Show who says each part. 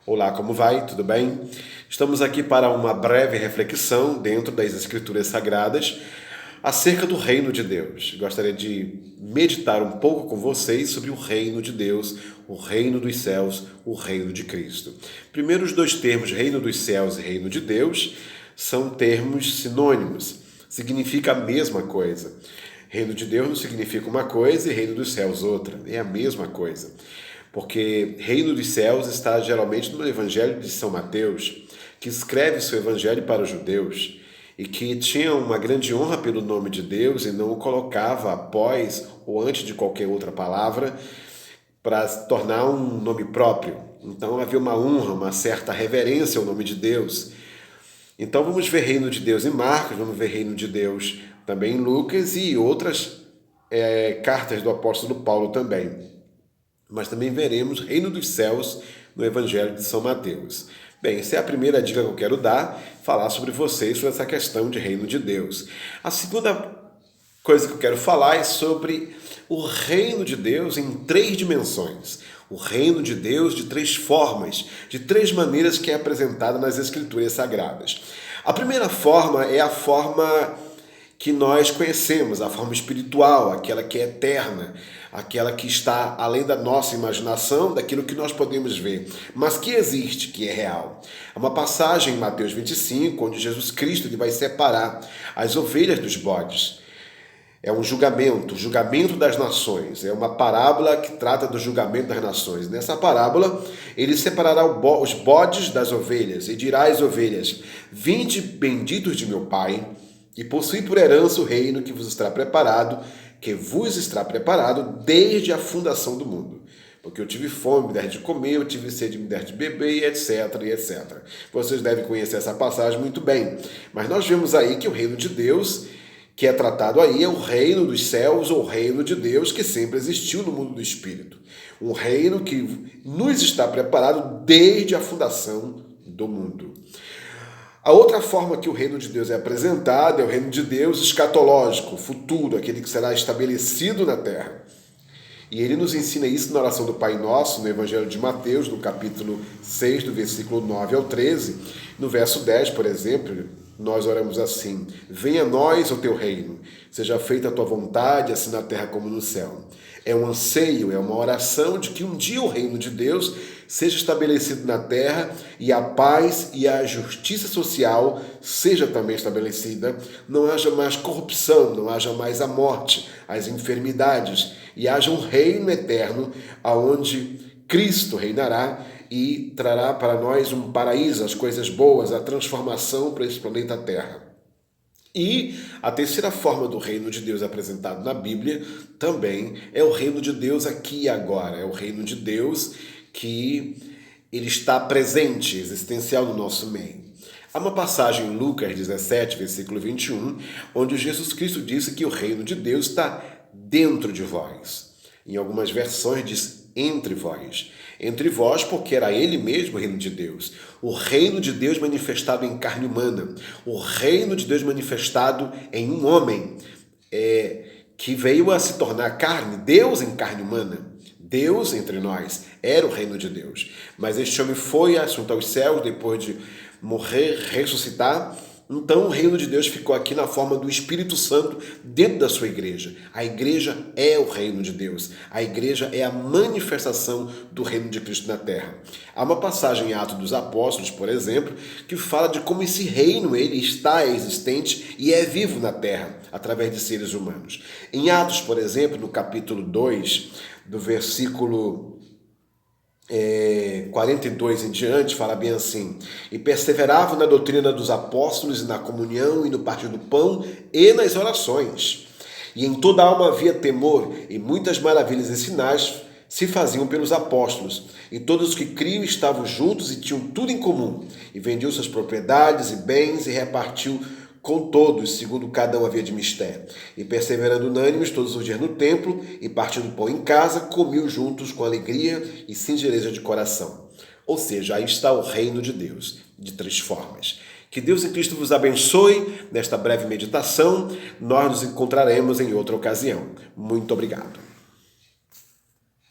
Speaker 1: Olá, como vai? Tudo bem? Estamos aqui para uma breve reflexão dentro das Escrituras Sagradas acerca do reino de Deus. Gostaria de meditar um pouco com vocês sobre o reino de Deus, o reino dos céus, o reino de Cristo. Primeiro, os dois termos, reino dos céus e reino de Deus, são termos sinônimos, significa a mesma coisa. Reino de Deus não significa uma coisa e reino dos céus outra, é a mesma coisa. Porque reino dos céus está geralmente no Evangelho de São Mateus, que escreve seu Evangelho para os judeus e que tinha uma grande honra pelo nome de Deus e não o colocava após ou antes de qualquer outra palavra para se tornar um nome próprio. Então havia uma honra, uma certa reverência ao nome de Deus. Então vamos ver reino de Deus em Marcos, vamos ver reino de Deus também em Lucas e outras cartas do apóstolo Paulo também. Mas também veremos reino dos céus no Evangelho de São Mateus. Bem, essa é a primeira dica que eu quero dar, falar sobre vocês, sobre essa questão de reino de Deus. A segunda coisa que eu quero falar é sobre o reino de Deus em três dimensões. O reino de Deus de três formas, de três maneiras que é apresentada nas Escrituras Sagradas. A primeira forma é a forma que nós conhecemos, a forma espiritual, aquela que é eterna, aquela que está além da nossa imaginação, daquilo que nós podemos ver, mas que existe, que é real. Há uma passagem em Mateus 25, onde Jesus Cristo ele vai separar as ovelhas dos bodes. É um julgamento, o julgamento das nações. É uma parábola que trata do julgamento das nações. Nessa parábola, ele separará os bodes das ovelhas e dirá às ovelhas: vinde benditos de meu Pai, e possui por herança o reino que vos estará preparado, desde a fundação do mundo. Porque eu tive fome, me der de comer, eu tive sede, me der de beber, etc, e etc. Vocês devem conhecer essa passagem muito bem. Mas nós vemos aí que o reino de Deus, que é tratado aí, é o reino dos céus, ou o reino de Deus que sempre existiu no mundo do Espírito. Um reino que nos está preparado desde a fundação do mundo. A outra forma que o reino de Deus é apresentado é o reino de Deus escatológico, futuro, aquele que será estabelecido na terra. E ele nos ensina isso na oração do Pai Nosso, no Evangelho de Mateus, no capítulo 6, do versículo 9 ao 13. No verso 10, por exemplo, nós oramos assim: venha a nós o teu reino, seja feita a tua vontade, assim na terra como no céu. É um anseio, é uma oração de que um dia o reino de Deus seja estabelecido na terra e a paz e a justiça social seja também estabelecida, não haja mais corrupção, não haja mais a morte, as enfermidades, e haja um reino eterno onde Cristo reinará e trará para nós um paraíso, as coisas boas, a transformação para esse planeta Terra. E a terceira forma do reino de Deus apresentado na Bíblia também é o reino de Deus aqui e agora, é o reino de Deus que ele está presente, existencial no nosso meio. Há uma passagem em Lucas 17, versículo 21, onde Jesus Cristo disse que o reino de Deus está dentro de vós. Em algumas versões diz entre vós. Entre vós, porque era ele mesmo o reino de Deus. O reino de Deus manifestado em carne humana. O reino de Deus manifestado em um homem que veio a se tornar carne, Deus em carne humana. Deus entre nós, era o reino de Deus. Mas este homem foi assunto aos céus depois de morrer, ressuscitar. Então o reino de Deus ficou aqui na forma do Espírito Santo dentro da sua igreja. A igreja é o reino de Deus. A igreja é a manifestação do reino de Cristo na terra. Há uma passagem em Atos dos Apóstolos, por exemplo, que fala de como esse reino ele está existente e é vivo na terra, através de seres humanos. Em Atos, por exemplo, no capítulo 2, do versículo 42 em diante, fala bem assim: e perseveravam na doutrina dos apóstolos e na comunhão e no partir do pão e nas orações. E em toda a alma havia temor, e muitas maravilhas e sinais se faziam pelos apóstolos. E todos os que criam estavam juntos e tinham tudo em comum. E vendiam suas propriedades e bens e repartiu com todos, segundo cada um havia de mistério. E perseverando unânimes todos os dias no templo, e partindo pão em casa, comiam juntos com alegria e singeleza de coração. Ou seja, aí está o reino de Deus, de três formas. Que Deus em Cristo vos abençoe nesta breve meditação. Nós nos encontraremos em outra ocasião. Muito obrigado.